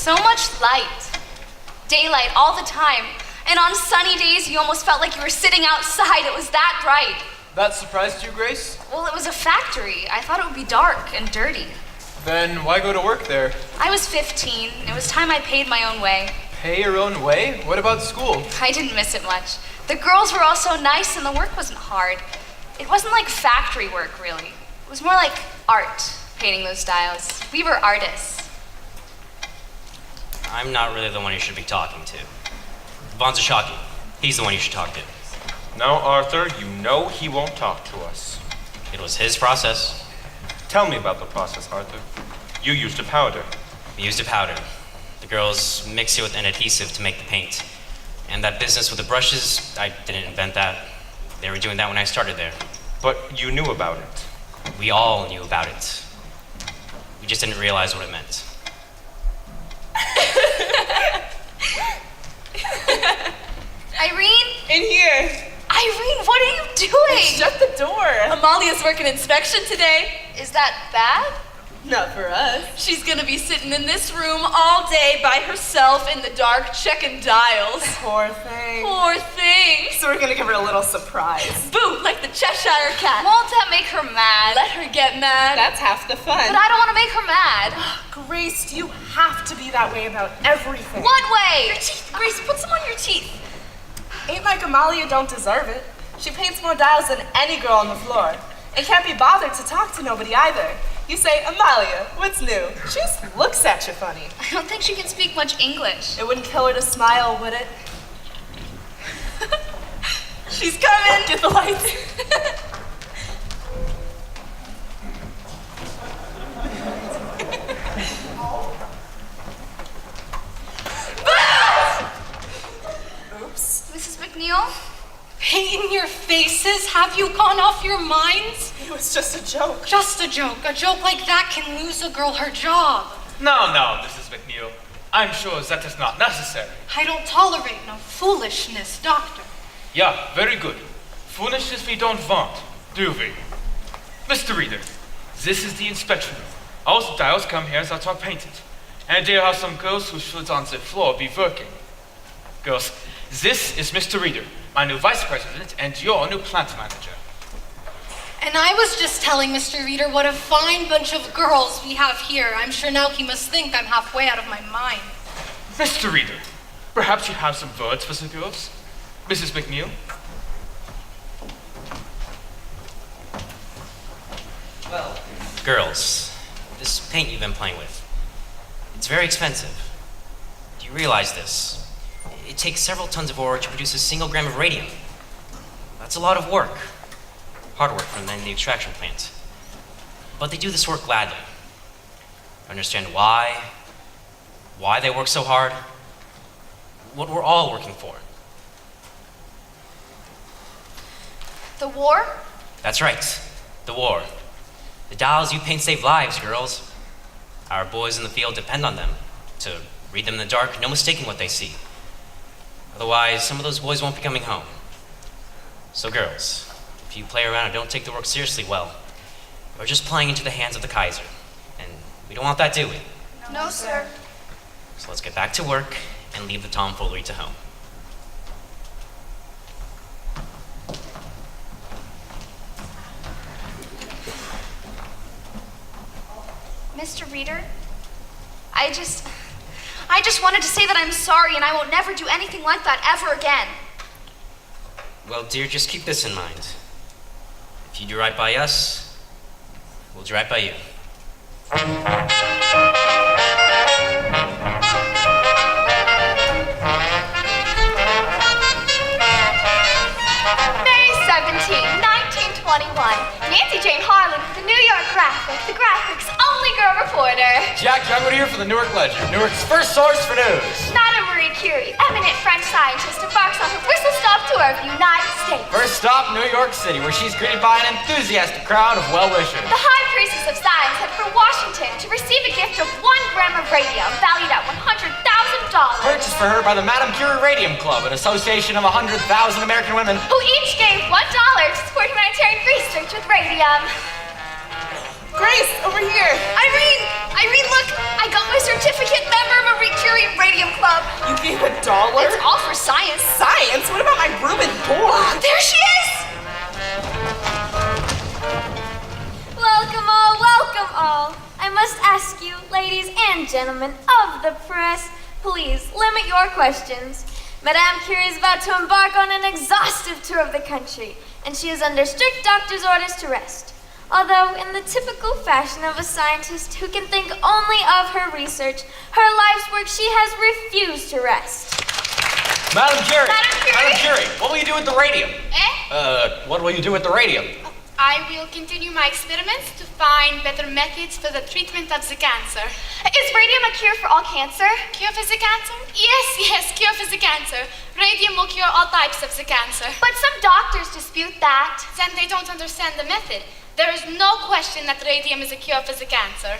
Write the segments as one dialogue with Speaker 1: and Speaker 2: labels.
Speaker 1: So much light. Daylight all the time. And on sunny days, you almost felt like you were sitting outside. It was that bright.
Speaker 2: That surprised you, Grace?
Speaker 1: Well, it was a factory. I thought it would be dark and dirty.
Speaker 2: Then why go to work there?
Speaker 1: I was 15. It was time I paid my own way.
Speaker 2: Pay your own way? What about school?
Speaker 1: I didn't miss it much. The girls were all so nice and the work wasn't hard. It wasn't like factory work, really. It was more like art, painting those dials. We were artists.
Speaker 3: I'm not really the one you should be talking to. Von Zashaki, he's the one you should talk to.
Speaker 4: No, Arthur, you know he won't talk to us.
Speaker 3: It was his process.
Speaker 4: Tell me about the process, Arthur. You used a powder.
Speaker 3: We used a powder. The girls mix it with an adhesive to make the paint. And that business with the brushes, I didn't invent that. They were doing that when I started there.
Speaker 4: But you knew about it.
Speaker 3: We all knew about it. We just didn't realize what it meant.
Speaker 1: Irene?
Speaker 5: In here.
Speaker 1: Irene, what are you doing?
Speaker 5: Shut the door. Amalia's working inspection today.
Speaker 1: Is that bad?
Speaker 5: Not for us. She's gonna be sitting in this room all day by herself in the dark checking dials. Poor thing. Poor thing. So we're gonna give her a little surprise. Boo, like the Cheshire Cat.
Speaker 1: Won't that make her mad?
Speaker 5: Let her get mad. That's half the fun.
Speaker 1: But I don't want to make her mad.
Speaker 5: Grace, you have to be that way about everything.
Speaker 1: What way?
Speaker 5: Your teeth. Grace, put some on your teeth. Ain't like Amalia don't deserve it. She paints more dials than any girl on the floor. And can't be bothered to talk to nobody either. You say, Amalia, what's new? She just looks at you funny.
Speaker 1: I don't think she can speak much English.
Speaker 5: It wouldn't kill her to smile, would it? She's coming! Get the lights.
Speaker 1: Oops. Mrs. McNeil?
Speaker 6: Painting your faces? Have you gone off your minds?
Speaker 5: It was just a joke.
Speaker 6: Just a joke. A joke like that can lose a girl her job.
Speaker 2: No, Mrs. McNeil. I'm sure that is not necessary.
Speaker 6: I don't tolerate no foolishness, Doctor.
Speaker 2: Yeah, very good. Foolishness we don't want, do we? Mr. Reader, this is the inspection room. All the dials come here that are painted. And there are some girls who should on the floor be working. Girls, this is Mr. Reader, my new vice president and your new plant manager.
Speaker 6: And I was just telling Mr. Reader what a fine bunch of girls we have here. I'm sure now he must think I'm halfway out of my mind.
Speaker 2: Mr. Reader, perhaps you have some words for the girls? Mrs. McNeil?
Speaker 3: Well, girls, this paint you've been playing with, it's very expensive. Do you realize this? It takes several tons of ore to produce a single gram of radium. That's a lot of work. Hard work from then the extraction plant. But they do this work gladly. Understand why they work so hard, what we're all working for.
Speaker 1: The war?
Speaker 3: That's right, the war. The dials you paint save lives, girls. Our boys in the field depend on them to read them in the dark, no mistaking what they see. Otherwise, some of those boys won't be coming home. So girls, if you play around and don't take the work seriously, well, you're just playing into the hands of the Kaiser. And we don't want that, do we?
Speaker 1: No, sir.
Speaker 3: So let's get back to work and leave the tomfoolery to home.
Speaker 1: Mr. Reader, I just wanted to say that I'm sorry and I won't never do anything like that ever again.
Speaker 3: Well, dear, just keep this in mind. If you do right by us, we'll do right by you.
Speaker 1: May 17, 1921. Nancy Jane Harlan with the New York Graphic, the Graphic's only girl reporter.
Speaker 2: Jack Jungwood here for the Newark Ledger, Newark's first source for news.
Speaker 1: Madame Marie Curie, eminent French scientist, embarks on her whistle-stop tour of the United States.
Speaker 2: First stop, New York City, where she's greeted by an enthusiastic crowd of well-wishers.
Speaker 1: The High Priestess of Science headed for Washington to receive a gift of 1 gram of radium valued at $100,000.
Speaker 2: Purchased for her by the Madame Curie Radium Club, an association of 100,000 American women
Speaker 1: who each gave $1 to support humanitarian research with radium.
Speaker 5: Grace, over here.
Speaker 1: Irene, look! I got my certificate, member Marie Curie Radium Club.
Speaker 5: You gave $1?
Speaker 1: It's all for science.
Speaker 5: Science? What about my room and board?
Speaker 1: There she is!
Speaker 7: Welcome all. I must ask you, ladies and gentlemen of the press, please limit your questions. Madame Curie is about to embark on an exhaustive tour of the country, and she is under strict doctor's orders to rest. Although, in the typical fashion of a scientist who can think only of her research, her life's work, she has refused to rest.
Speaker 3: Madam Curie!
Speaker 1: Madam Curie?
Speaker 3: What will you do with the radium? What will you do with the radium?
Speaker 8: I will continue my experiments to find better methods for the treatment of the cancer.
Speaker 1: Is radium a cure for all cancer?
Speaker 8: Cure for the cancer? Yes, cure for the cancer. Radium will cure all types of the cancer.
Speaker 1: But some doctors dispute that.
Speaker 8: Then they don't understand the method. There is no question that radium is a cure for the cancer.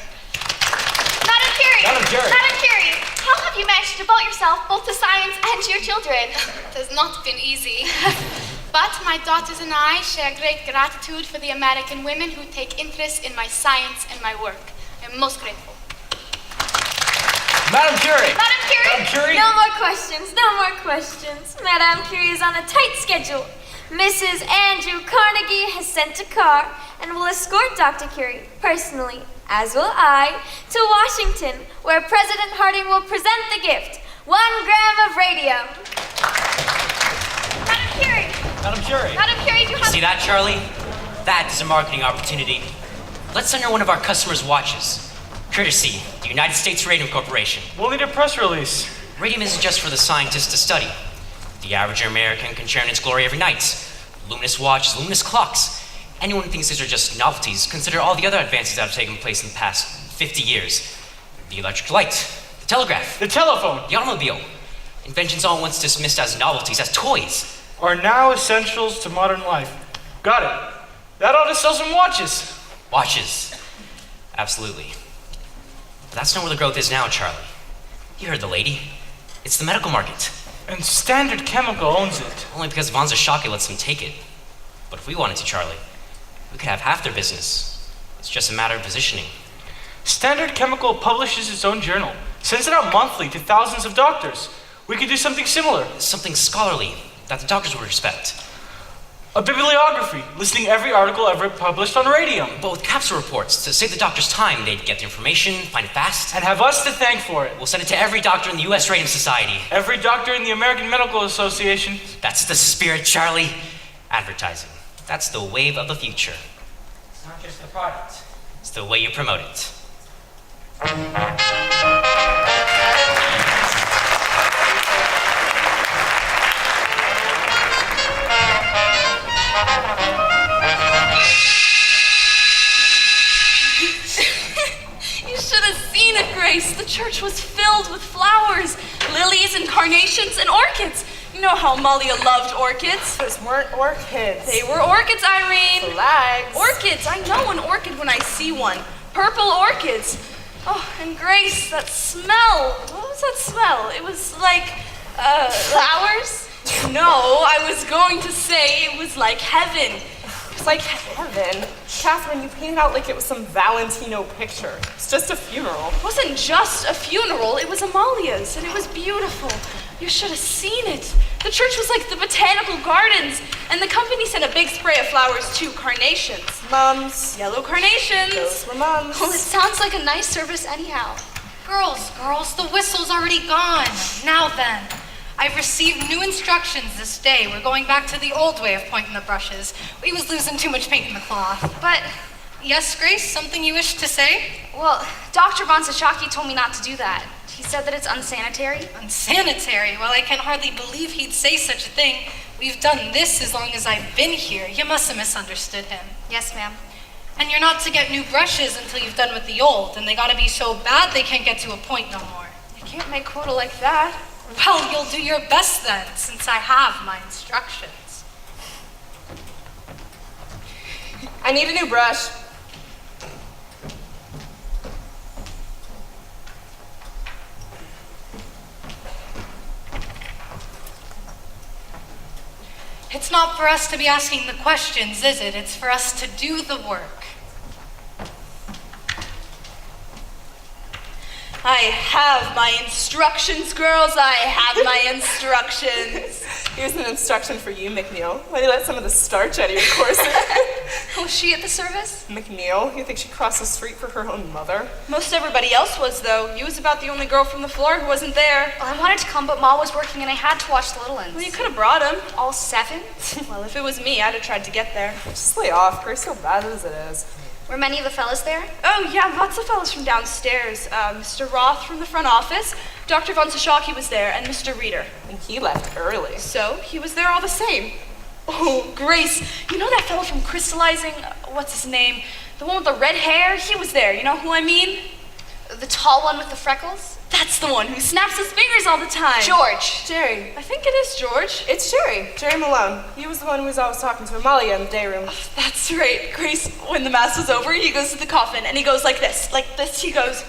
Speaker 1: Madam Curie!
Speaker 3: Madam Curie!
Speaker 1: Madam Curie, how have you managed to devote yourself both to science and to your children?
Speaker 8: It has not been easy. But my daughters and I share great gratitude for the American women who take interest in my science and my work. I'm most grateful.
Speaker 3: Madam Curie!
Speaker 1: Madam Curie!
Speaker 3: Madam Curie!
Speaker 7: No more questions. Madame Curie is on a tight schedule. Mrs. Andrew Carnegie has sent a car and will escort Dr. Curie personally, as will I, to Washington, where President Harding will present the gift, 1 gram of radium.
Speaker 1: Madam Curie!
Speaker 3: Madam Curie!
Speaker 1: Madam Curie, do you have...
Speaker 3: See that, Charlie? That is a marketing opportunity. Let's send her one of our customers' watches. Courtesy, the United States Radium Corporation.
Speaker 2: We'll need a press release.
Speaker 3: Radium isn't just for the scientists to study. The average American can share in its glory every night. Luminous watches, luminous clocks. Anyone who thinks these are just novelties, consider all the other advances that have taken place in the past 50 years. The electric light, the telegraph,
Speaker 2: The telephone
Speaker 3: the automobile. Inventions all once dismissed as novelties, as toys.
Speaker 2: are now essentials to modern life. Got it. That ought to sell some watches.
Speaker 3: Watches. Absolutely. But that's not where the growth is now, Charlie. You heard the lady. It's the medical market.
Speaker 2: And Standard Chemical owns it.
Speaker 3: Only because Von Zashaki lets them take it. But if we wanted to, Charlie, we could have half their business. It's just a matter of positioning.
Speaker 2: Standard Chemical publishes its own journal, sends it out monthly to thousands of doctors. We could do something similar.
Speaker 3: Something scholarly that the doctors would respect.
Speaker 2: A bibliography listing every article ever published on radium.
Speaker 3: But with capsule reports, to save the doctors time, they'd get the information, find it fast.
Speaker 2: And have us to thank for it.
Speaker 3: We'll send it to every doctor in the U.S. Radium Society.
Speaker 2: Every doctor in the American Medical Association.
Speaker 3: That's the spirit, Charlie. Advertising. That's the wave of the future. It's not just the product. It's the way you promote it.
Speaker 9: You should have seen it, Grace. The church was filled with flowers, lilies and carnations and orchids. You know how Malia loved orchids.
Speaker 5: Those weren't orchids.
Speaker 9: They were orchids, Irene.
Speaker 5: Flags.
Speaker 9: Orchids. I know an orchid when I see one. Purple orchids. Oh, and Grace, that smell. What was that smell? It was like,
Speaker 5: Flowers?
Speaker 9: No, I was going to say it was like heaven.
Speaker 5: It's like heaven. Catherine, you painted out like it was some Valentino picture. It's just a funeral.
Speaker 9: It wasn't just a funeral, it was Amalia's, and it was beautiful. You should have seen it. The church was like the botanical gardens, and the company sent a big spray of flowers too, carnations.
Speaker 5: Mums.
Speaker 9: Yellow carnations.
Speaker 5: Those were mums.
Speaker 9: Well, it sounds like a nice service anyhow.
Speaker 6: Girls, the whistle's already gone. Now then, I've received new instructions this day. We're going back to the old way of pointing the brushes. We was losing too much paint in the cloth.
Speaker 1: But,
Speaker 6: Yes, Grace, something you wish to say?
Speaker 1: well, Dr. Von Zashaki told me not to do that. He said that it's unsanitary.
Speaker 6: Unsanitary? Well, I can hardly believe he'd say such a thing. We've done this as long as I've been here. You must have misunderstood him.
Speaker 1: Yes, ma'am.
Speaker 6: And you're not to get new brushes until you've done with the old, and they gotta be so bad they can't get to a point no more.
Speaker 1: You can't make quota like that.
Speaker 6: Well, you'll do your best then, since I have my instructions.
Speaker 5: I need a new brush.
Speaker 6: It's not for us to be asking the questions, is it? It's for us to do the work.
Speaker 9: I have my instructions, girls. I have my instructions.
Speaker 5: Here's an instruction for you, McNeil. Why do you let some of the starch out of your corset?
Speaker 1: Was she at the service?
Speaker 5: McNeil, you think she crossed the street for her own mother?
Speaker 9: Most everybody else was, though. You was about the only girl from the floor who wasn't there.
Speaker 1: Well, I wanted to come, but Ma was working and I had to watch the little ones.
Speaker 9: Well, you could have brought him.
Speaker 1: All 7?
Speaker 9: Well, if it was me, I'd have tried to get there.
Speaker 5: Just lay off. Grace so bad as it is.
Speaker 1: Were many of the fellas there?
Speaker 9: Oh, yeah, lots of fellas from downstairs. Mr. Roth from the front office, Dr. Von Sashaki was there, and Mr. Reeder.
Speaker 5: And he left early.
Speaker 9: So, he was there all the same. Oh, Grace, you know that fellow from Crystallizing? What's his name? The one with the red hair? He was there. You know who I mean?
Speaker 1: The tall one with the freckles?
Speaker 9: That's the one who snaps his fingers all the time.
Speaker 1: George.
Speaker 5: Jerry.
Speaker 9: I think it is George.
Speaker 5: It's Jerry. Jerry Malone. He was the one who was always talking to Amalia in the day room.
Speaker 9: That's right. Grace, when the mass was over, he goes to the coffin and he goes like this. Like this, he goes,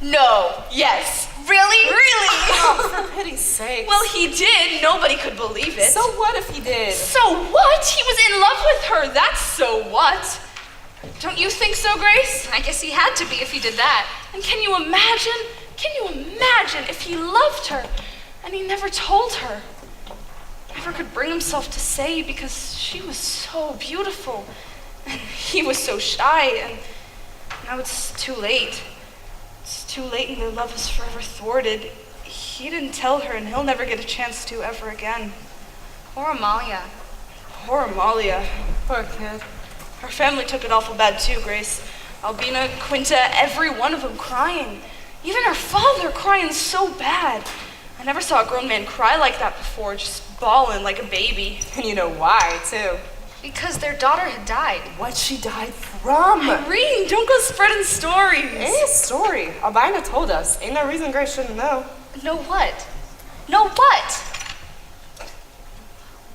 Speaker 9: no, yes.
Speaker 1: Really?
Speaker 9: Really?
Speaker 5: Oh, for pity's sake.
Speaker 9: Well, he did. Nobody could believe it.
Speaker 5: So what if he did?
Speaker 9: So what? He was in love with her. That's so what? Don't you think so, Grace?
Speaker 1: I guess he had to be if he did that.
Speaker 9: And can you imagine if he loved her and he never told her? Never could bring himself to say because she was so beautiful and he was so shy, and now it's too late. It's too late and their love is forever thwarted. He didn't tell her and he'll never get a chance to ever again.
Speaker 1: Poor Amalia.
Speaker 9: Poor Amalia.
Speaker 5: Poor kid.
Speaker 9: Her family took it awful bad too, Grace. Albina, Quinta, every one of them crying. Even her father crying so bad. I never saw a grown man cry like that before, just bawling like a baby.
Speaker 5: And you know why, too.
Speaker 1: Because their daughter had died.
Speaker 5: What she died from?
Speaker 9: Irene, don't go spreading stories.
Speaker 5: Ain't a story. Albina told us. Ain't no reason Grace shouldn't know.
Speaker 1: Know what? Know what?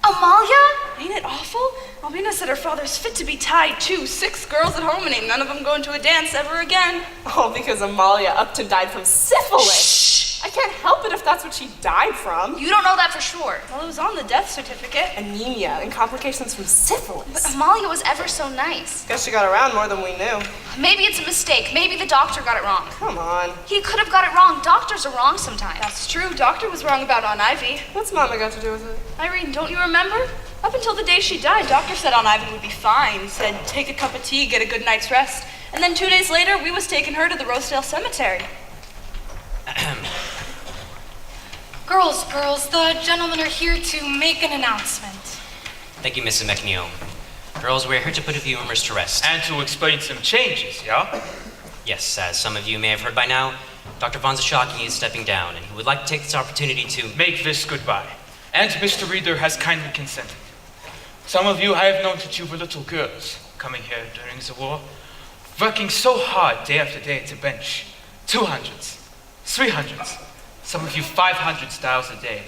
Speaker 1: Amalia?
Speaker 9: Ain't it awful? Albina said her father's fit to be tied too. 6 girls at home and ain't none of them going to a dance ever again.
Speaker 5: All because Amalia Upton died from syphilis.
Speaker 1: Shh!
Speaker 5: I can't help it if that's what she died from.
Speaker 1: You don't know that for sure.
Speaker 9: Well, it was on the death certificate.
Speaker 5: Anemia and complications from syphilis.
Speaker 1: But Amalia was ever so nice.
Speaker 5: Guess she got around more than we knew.
Speaker 1: Maybe it's a mistake. Maybe the doctor got it wrong.
Speaker 5: Come on.
Speaker 1: He could have got it wrong. Doctors are wrong sometimes.
Speaker 9: That's true. Doctor was wrong about Aunt Ivy.
Speaker 5: What's Mama got to do with it?
Speaker 9: Irene, don't you remember? Up until the day she died, Doctor said Aunt Ivy would be fine. Said take a cup of tea, get a good night's rest. And then 2 days later, we was taking her to the Rosedale Cemetery.
Speaker 6: Girls, the gentlemen are here to make an announcement.
Speaker 3: Thank you, Mrs. McNeil. Girls, we're here to put a few rumors to rest.
Speaker 2: And to explain some changes, yeah?
Speaker 3: Yes, as some of you may have heard by now, Dr. Von Sashaki is stepping down, and he would like to take this opportunity to
Speaker 2: Make this goodbye. And Mr. Reeder has kindly consented. Some of you I have known since you were little girls, coming here during the war, working so hard day after day at the bench. 200s, 300s, some of you 500 styles a day.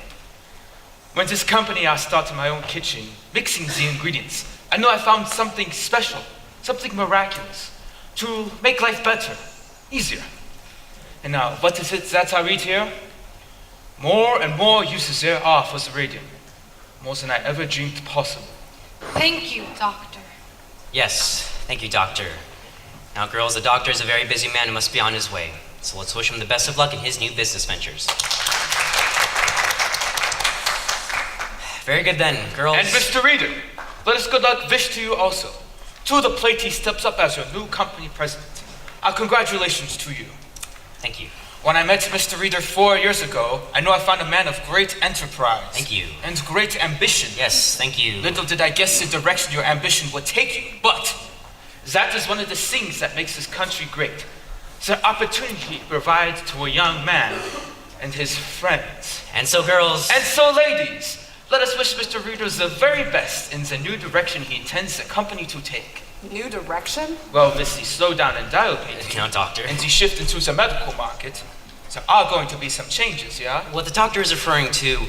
Speaker 2: When this company I started my own kitchen, mixing the ingredients, I know I found something special, something miraculous, to make life better, easier. And now, what is it that I read here? More and more uses there are for the radium, more than I ever dreamed possible.
Speaker 6: Thank you, Doctor.
Speaker 3: Yes, thank you, Doctor. Now, girls, the doctor is a very busy man and must be on his way. So let's wish him the best of luck in his new business ventures. Very good then, girls.
Speaker 2: And Mr. Reeder, let us good luck wish to you also. To the plate he steps up as your new company president. Our congratulations to you.
Speaker 3: Thank you.
Speaker 2: When I met Mr. Reeder 4 years ago, I knew I found a man of great enterprise.
Speaker 3: Thank you.
Speaker 2: And great ambition.
Speaker 3: Yes, thank you.
Speaker 2: Little did I guess the direction your ambition would take you, but that is one of the things that makes this country great. The opportunity provided to a young man and his friends.
Speaker 3: And so, girls.
Speaker 2: And so, ladies, let us wish Mr. Reeder the very best in the new direction he intends the company to take.
Speaker 5: New direction?
Speaker 2: Well, with the slowdown in dial painting
Speaker 3: No, Doctor.
Speaker 2: and the shift into the medical market, there are going to be some changes, yeah?
Speaker 3: What the doctor is referring to,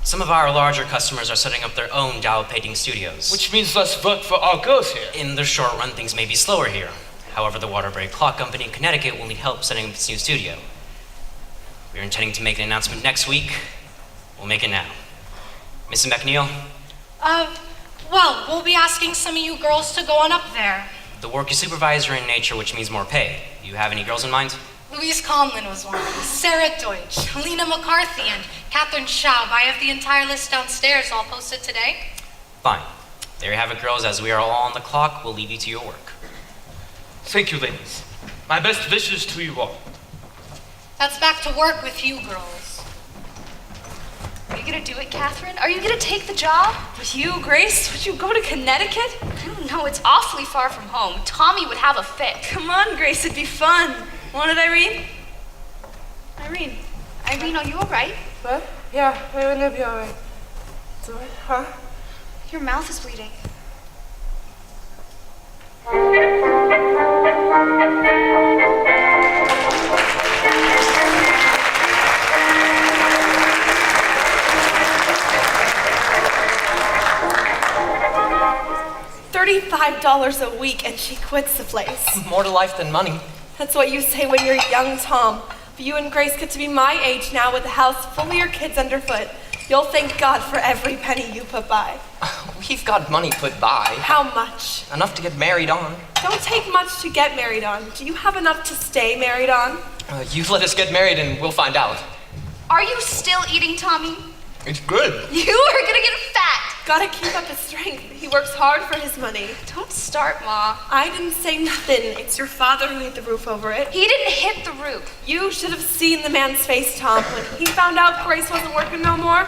Speaker 3: some of our larger customers are setting up their own dial painting studios.
Speaker 2: Which means less work for our girls here.
Speaker 3: In the short run, things may be slower here. However, the Waterbury Clock Company in Connecticut will need help setting up its new studio. We're intending to make an announcement next week. We'll make it now. Mrs. McNeil,
Speaker 6: Well, we'll be asking some of you girls to go on up there.
Speaker 3: the work is supervisor in nature, which means more pay. Do you have any girls in mind?
Speaker 6: Louise Conlin was one. Sarah Deutsch, Lena McCarthy, and Catherine Schaub. I have the entire list downstairs, all posted today.
Speaker 3: Fine. There you have it, girls. As we are all on the clock, we'll leave you to your work.
Speaker 2: Thank you, ladies. My best wishes to you all.
Speaker 6: That's back to work with you, girls.
Speaker 1: Are you gonna do it, Catherine? Are you gonna take the job?
Speaker 9: With you, Grace? Would you go to Connecticut?
Speaker 1: I don't know, it's awfully far from home. Tommy would have a fit.
Speaker 9: Come on, Grace, it'd be fun. Want it, Irene? Irene.
Speaker 1: Irene, are you alright?
Speaker 5: What? Yeah, why wouldn't it be all right? It's all right, huh?
Speaker 1: Your mouth is bleeding.
Speaker 5: $35 a week and she quits the place.
Speaker 10: More to life than money.
Speaker 5: That's what you say when you're young, Tom. But you and Grace get to be my age now with a house full of your kids underfoot. You'll thank God for every penny you put by.
Speaker 10: We've got money put by.
Speaker 5: How much?
Speaker 10: Enough to get married on.
Speaker 5: Don't take much to get married on. Do you have enough to stay married on?
Speaker 10: You let us get married and we'll find out.
Speaker 1: Are you still eating, Tommy?
Speaker 10: It's good.
Speaker 1: You are gonna get fat.
Speaker 5: Gotta keep up his strength. He works hard for his money.
Speaker 1: Don't start, Ma.
Speaker 5: I didn't say nothing. It's your father who hit the roof over it.
Speaker 1: He didn't hit the roof.
Speaker 5: You should have seen the man's face, Tom, when he found out Grace wasn't working no more.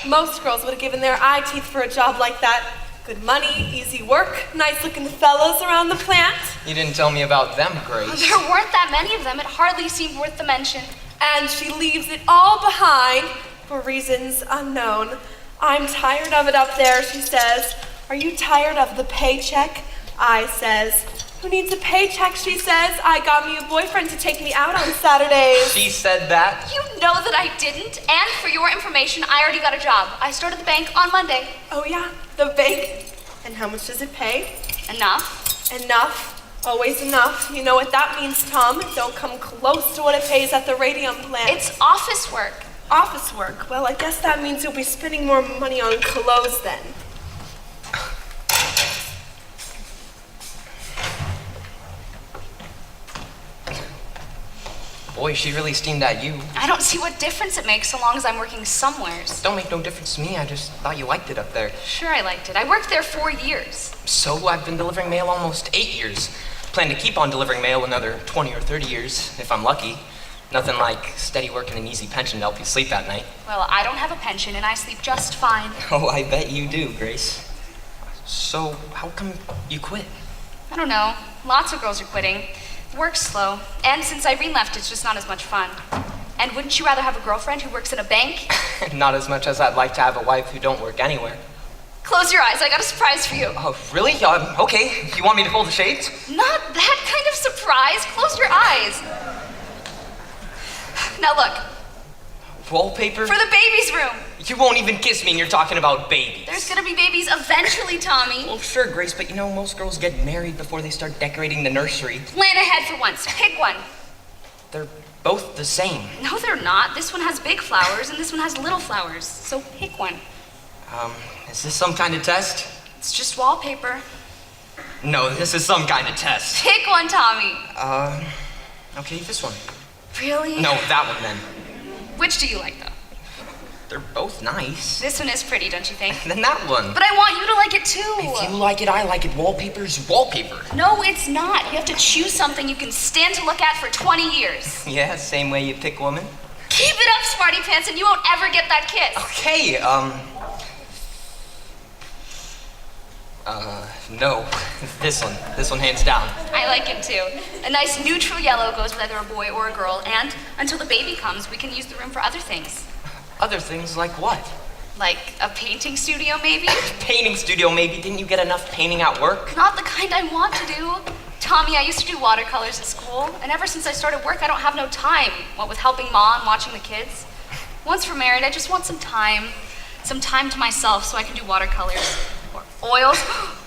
Speaker 5: Most girls would have given their eye teeth for a job like that. Good money, easy work, nice-looking fellows around the plant.
Speaker 10: You didn't tell me about them, Grace.
Speaker 1: There weren't that many of them. It hardly seemed worth the mention.
Speaker 5: And she leaves it all behind for reasons unknown. I'm tired of it up there, she says. Are you tired of the paycheck? I says. Who needs a paycheck, she says. I got me a boyfriend to take me out on Saturdays.
Speaker 10: She said that?
Speaker 1: You know that I didn't. And for your information, I already got a job. I started the bank on Monday.
Speaker 5: Oh yeah, the bank. And how much does it pay?
Speaker 1: Enough.
Speaker 5: Enough. Always enough. You know what that means, Tom. Don't come close to what it pays at the radium plant.
Speaker 1: It's office work.
Speaker 5: Office work. Well, I guess that means you'll be spending more money on clothes then.
Speaker 10: Boy, she really steamed at you.
Speaker 1: I don't see what difference it makes so long as I'm working somewheres.
Speaker 10: Don't make no difference to me. I just thought you liked it up there.
Speaker 1: Sure, I liked it. I worked there 4 years.
Speaker 10: So I've been delivering mail almost 8 years. Plan to keep on delivering mail another 20 or 30 years, if I'm lucky. Nothing like steady work and an easy pension to help you sleep at night.
Speaker 1: Well, I don't have a pension and I sleep just fine.
Speaker 10: Oh, I bet you do, Grace. So, how come you quit?
Speaker 1: I don't know. Lots of girls are quitting. Work's slow. And since Irene left, it's just not as much fun. And wouldn't you rather have a girlfriend who works in a bank?
Speaker 10: Not as much as I'd like to have a wife who don't work anywhere.
Speaker 1: Close your eyes. I got a surprise for you.
Speaker 10: Oh, really? Okay. You want me to pull the shades?
Speaker 1: Not that kind of surprise. Close your eyes. Now look.
Speaker 10: Wallpaper?
Speaker 1: For the baby's room.
Speaker 10: You won't even kiss me and you're talking about babies.
Speaker 1: There's gonna be babies eventually, Tommy.
Speaker 10: Well, sure, Grace, but you know, most girls get married before they start decorating the nursery.
Speaker 1: Plan ahead for once. Pick one.
Speaker 10: They're both the same.
Speaker 1: No, they're not. This one has big flowers and this one has little flowers. So pick one.
Speaker 10: Is this some kind of test?
Speaker 1: It's just wallpaper.
Speaker 10: No, this is some kind of test.
Speaker 1: Pick one, Tommy.
Speaker 10: Okay, this one.
Speaker 1: Really?
Speaker 10: No, that one then.
Speaker 1: Which do you like, though?
Speaker 10: They're both nice.
Speaker 1: This one is pretty, don't you think?
Speaker 10: Then that one.
Speaker 1: But I want you to like it, too.
Speaker 10: If you like it, I like it. Wallpaper's wallpaper.
Speaker 1: No, it's not. You have to choose something you can stand to look at for 20 years.
Speaker 10: Yeah, same way you pick woman.
Speaker 1: Keep it up, smarty pants, and you won't ever get that kiss.
Speaker 10: Okay, no. This one hands down.
Speaker 1: I like it too. A nice neutral yellow goes with either a boy or a girl, and until the baby comes, we can use the room for other things.
Speaker 10: Other things like what?
Speaker 1: Like a painting studio, maybe?
Speaker 10: Painting studio, maybe. Didn't you get enough painting at work?
Speaker 1: Not the kind I want to do. Tommy, I used to do watercolors at school, and ever since I started work, I don't have no time. What with helping Ma and watching the kids. Once we're married, I just want some time to myself so I can do watercolors. Or oils,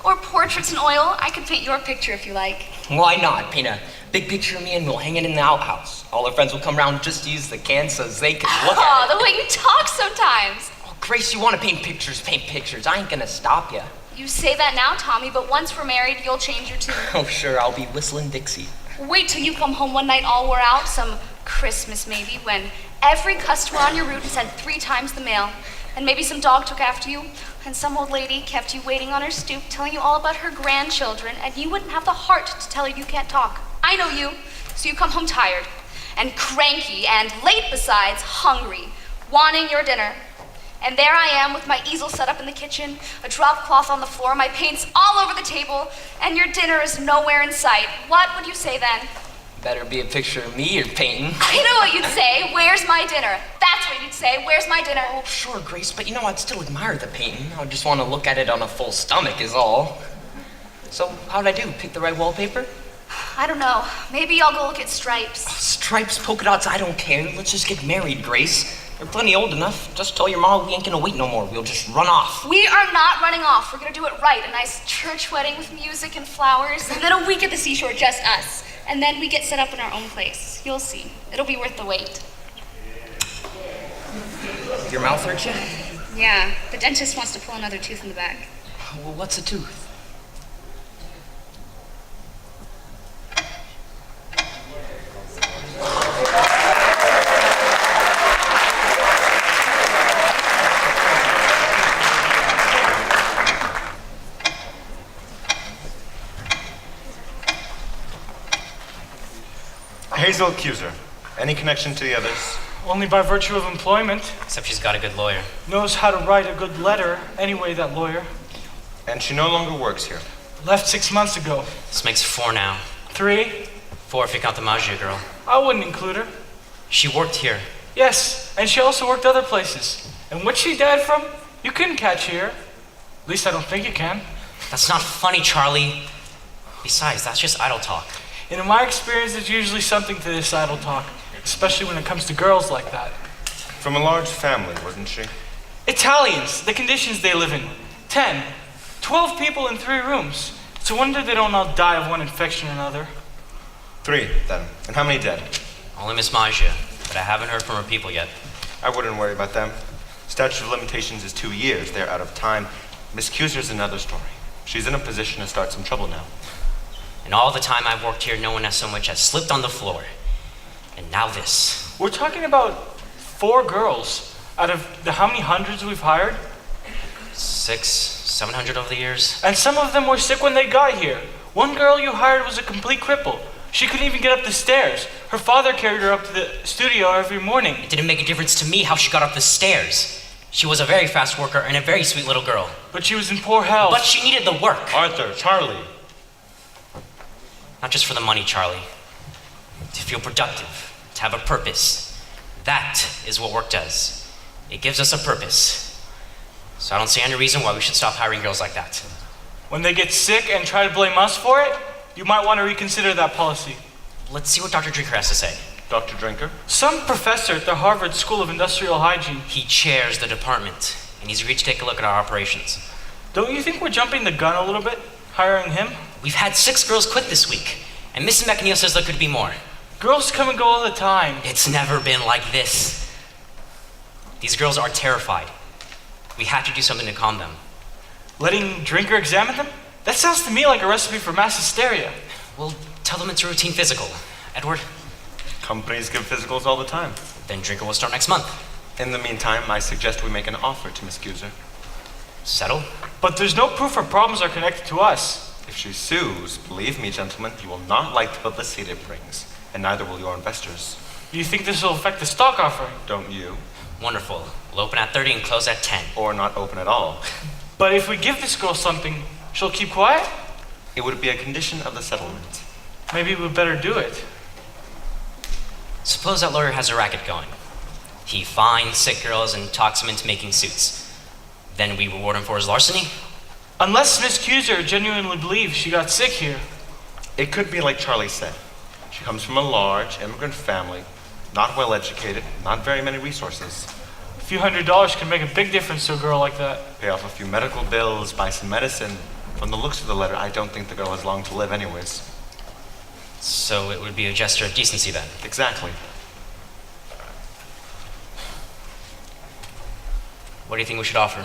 Speaker 1: or portraits in oil. I could paint your picture if you like.
Speaker 10: Why not? Paint a big picture of me and we'll hang it in the outhouse. All our friends will come around just to use the can so they can look at
Speaker 1: Oh,
Speaker 10: it.
Speaker 1: the way you talk sometimes.
Speaker 10: Oh, Grace, you want to paint pictures. I ain't gonna stop you.
Speaker 1: You say that now, Tommy, but once we're married, you'll change your tune.
Speaker 10: Oh, sure, I'll be whistling Dixie.
Speaker 1: Wait till you come home one night all wore out, some Christmas maybe, when every customer on your route had sent 3 times the mail, and maybe some dog took after you, and some old lady kept you waiting on her stoop telling you all about her grandchildren, and you wouldn't have the heart to tell her you can't talk. I know you, so you come home tired, and cranky, and late besides, hungry, wanting your dinner. And there I am with my easel set up in the kitchen, a drop cloth on the floor, my paints all over the table, and your dinner is nowhere in sight. What would you say then?
Speaker 10: Better be a picture of me you're painting.
Speaker 1: I know what you'd say. Where's my dinner? That's what you'd say. Where's my dinner?
Speaker 10: Oh, sure, Grace, but I'd still admire the painting. I just want to look at it on a full stomach is all. So, how'd I do? Pick the right wallpaper?
Speaker 1: I don't know. Maybe I'll go look at stripes.
Speaker 10: Stripes, polka dots, I don't care. Let's just get married, Grace. You're plenty old enough. Just tell your mom we ain't gonna wait no more. We'll just run off.
Speaker 1: We are not running off. We're gonna do it right. A nice church wedding with music and flowers. And then a week at the seashore, just us. And then we get set up in our own place. You'll see. It'll be worth the wait.
Speaker 10: Your mouth hurts you?
Speaker 1: Yeah, the dentist wants to pull another tooth in the back.
Speaker 10: Well, what's a tooth?
Speaker 11: Hazel Accuser. Any connection to the others?
Speaker 12: Only by virtue of employment.
Speaker 3: Except she's got a good lawyer.
Speaker 12: Knows how to write a good letter. Anyway, that lawyer.
Speaker 11: And she no longer works here.
Speaker 12: Left 6 months ago.
Speaker 3: This makes 4 now.
Speaker 12: 3?
Speaker 3: 4 if you count the Magia girl.
Speaker 12: I wouldn't include her.
Speaker 3: She worked here.
Speaker 12: Yes, and she also worked other places. And what she died from, you couldn't catch here. At least I don't think you can.
Speaker 3: That's not funny, Charlie. Besides, that's just idle talk.
Speaker 12: And in my experience, there's usually something to this idle talk, especially when it comes to girls like that.
Speaker 11: From a large family, wasn't she?
Speaker 12: Italians, the conditions they live in. 10, 12 people in 3 rooms. It's a wonder they don't all die of one infection or another.
Speaker 11: 3, then. And how many dead?
Speaker 3: Only Miss Magia, but I haven't heard from her people yet.
Speaker 11: I wouldn't worry about them. Statute of limitations is 2 years. They're out of time. Miss Cuser's another story. She's in a position to start some trouble now.
Speaker 3: And all the time I've worked here, no one has so much as slipped on the floor. And now this.
Speaker 12: We're talking about 4 girls out of the how many hundreds we've hired?
Speaker 3: 600, 700 over the years.
Speaker 12: And some of them were sick when they got here. One girl you hired was a complete cripple. She couldn't even get up the stairs. Her father carried her up to the studio every morning.
Speaker 3: It didn't make a difference to me how she got up the stairs. She was a very fast worker and a very sweet little girl.
Speaker 12: But she was in poor health.
Speaker 3: But she needed the work.
Speaker 11: Arthur, Charlie.
Speaker 3: Not just for the money, Charlie. To feel productive, to have a purpose. That is what work does. It gives us a purpose. So I don't see any reason why we should stop hiring girls like that.
Speaker 12: When they get sick and try to blame us for it, you might want to reconsider that policy.
Speaker 3: Let's see what Dr. Drinker has to say.
Speaker 11: Dr. Drinker?
Speaker 12: Some professor at the Harvard School of Industrial Hygiene.
Speaker 3: He chairs the department, and he's agreed to take a look at our operations.
Speaker 12: Don't you think we're jumping the gun a little bit, hiring him?
Speaker 3: We've had 6 girls quit this week, and Mrs. McNeil says there could be more.
Speaker 12: Girls come and go all the time.
Speaker 3: It's never been like this. These girls are terrified. We have to do something to calm them.
Speaker 12: Letting Drinker examine them? That sounds to me like a recipe for mass hysteria.
Speaker 3: Well, tell them it's a routine physical. Edward?
Speaker 11: Companies give physicals all the time.
Speaker 3: Then Drinker will start next month.
Speaker 11: In the meantime, I suggest we make an offer to Miss Cuser.
Speaker 3: Settle?
Speaker 12: But there's no proof her problems are connected to us.
Speaker 11: If she sues, believe me, gentlemen, you will not like the publicity it brings, and neither will your investors.
Speaker 12: Do you think this will affect the stock offering?
Speaker 11: Don't you?
Speaker 3: Wonderful. We'll open at 30 and close at 10.
Speaker 11: Or not open at all.
Speaker 12: But if we give this girl something, she'll keep quiet?
Speaker 11: It would be a condition of the settlement.
Speaker 12: Maybe we better do it.
Speaker 3: Suppose that lawyer has a racket going. He finds sick girls and talks them into making suits. Then we reward him for his larceny?
Speaker 12: Unless Miss Cuser genuinely believes she got sick here.
Speaker 11: It could be like Charlie said. She comes from a large immigrant family, not well educated, not very many resources.
Speaker 12: A few $100s can make a big difference to a girl like that.
Speaker 11: Pay off a few medical bills, buy some medicine. From the looks of the letter, I don't think the girl has long to live anyways.
Speaker 3: So it would be a gesture of decency then?
Speaker 11: Exactly.
Speaker 3: What do you think we should offer?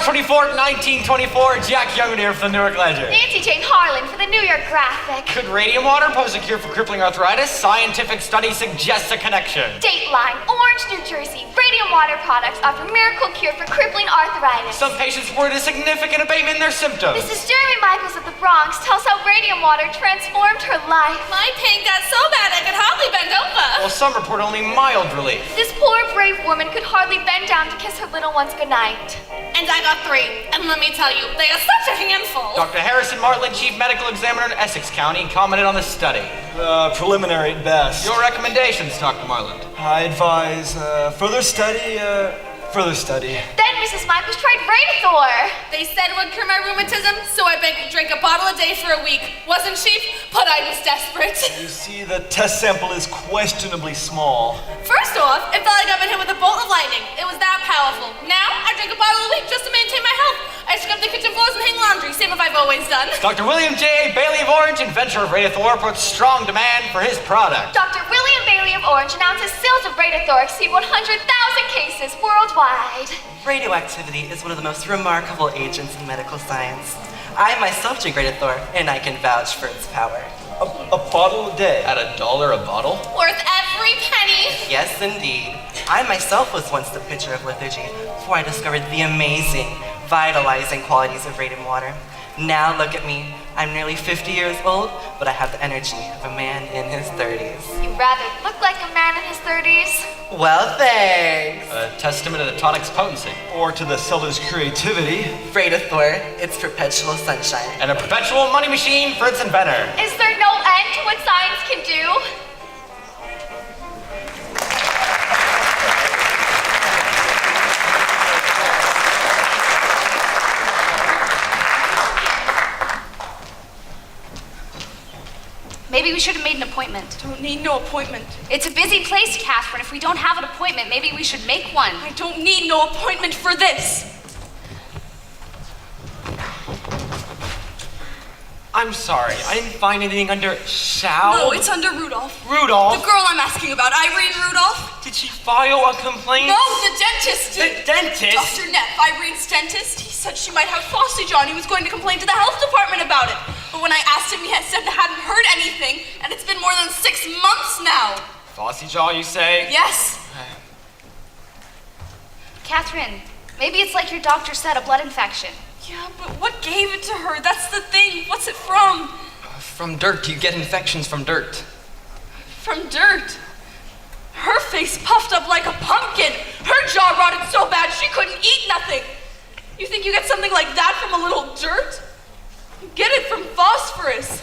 Speaker 13: 24th, 1924, Jack Youngdeer for the Newark Ledger.
Speaker 7: Nancy Jane Harlan for the New York Graphic.
Speaker 13: Could radium water pose a cure for crippling arthritis? Scientific study suggests a connection.
Speaker 7: Dateline, Orange, New Jersey. Radium water products offer miracle cure for crippling arthritis.
Speaker 13: Some patients reported a significant abatement in their symptoms.
Speaker 7: Mrs. Jeremy Michaels of the Bronx tells how radium water transformed her life.
Speaker 5: My pain got so bad I could hardly bend over.
Speaker 13: Well, some report only mild relief.
Speaker 7: This poor, brave woman could hardly bend down to kiss her little ones goodnight.
Speaker 5: And I got 3. And let me tell you, they are such a handful.
Speaker 13: Dr. Harrison Martland, Chief Medical Examiner in Essex County, commented on the study.
Speaker 14: Preliminary at best.
Speaker 13: Your recommendations, Dr. Martland.
Speaker 14: I advise further study.
Speaker 7: Then Mrs. Michaels tried Radithor.
Speaker 5: They said it would cure my rheumatism, so I drank a bottle a day for a week. Wasn't cheap, but I was desperate.
Speaker 14: You see, the test sample is questionably small.
Speaker 5: First off, it felt like I've been hit with a bolt of lightning. It was that powerful. Now, I drink a bottle a week just to maintain my health. I scrub the kitchen floors and hang laundry, same as I've always done.
Speaker 13: Dr. William J. Bailey of Orange, inventor of Radithor, puts strong demand for his product.
Speaker 7: Dr. William Bailey of Orange announces sales of Radithor exceed 100,000 cases worldwide.
Speaker 15: Radioactivity is one of the most remarkable agents in medical science. I myself drink Radithor, and I can vouch for its power.
Speaker 14: A bottle a day?
Speaker 13: At $1 a bottle?
Speaker 5: Worth every penny.
Speaker 15: Yes, indeed. I myself was once the pitcher of lethargy before I discovered the amazing, vitalizing qualities of radium water. Now look at me. I'm nearly 50 years old, but I have the energy of a man in his 30s.
Speaker 7: You rather look like a man in his 30s.
Speaker 15: Well, thanks.
Speaker 13: A testament to the tonic's potency.
Speaker 14: Or to the seller's creativity.
Speaker 15: Radithor, it's perpetual sunshine.
Speaker 13: And a perpetual money machine for its inventor.
Speaker 7: Is there no end to what science can do?
Speaker 1: Maybe we should have made an appointment.
Speaker 9: Don't need no appointment.
Speaker 1: It's a busy place, Catherine. If we don't have an appointment, maybe we should make one.
Speaker 9: I don't need no appointment for this.
Speaker 13: I'm sorry, I didn't find anything under shall.
Speaker 9: No, it's under Rudolph.
Speaker 13: Rudolph?
Speaker 9: The girl I'm asking about, Irene Rudolph.
Speaker 13: Did she file a complaint?
Speaker 9: No, the dentist.
Speaker 13: The dentist?
Speaker 9: Dr. Neff, Irene's dentist. He said she might have sausage on. He was going to complain to the health department about it. But when I asked him, he had said he hadn't heard anything, and it's been more than 6 months now.
Speaker 13: Sausage all, you say?
Speaker 9: Yes.
Speaker 1: Catherine, maybe it's like your doctor said, a blood infection.
Speaker 9: Yeah, but what gave it to her? That's the thing. What's it from?
Speaker 10: From dirt. You get infections from dirt.
Speaker 9: From dirt. Her face puffed up like a pumpkin. Her jaw rotted so bad she couldn't eat nothing. You think you get something like that from a little dirt? You get it from phosphorus.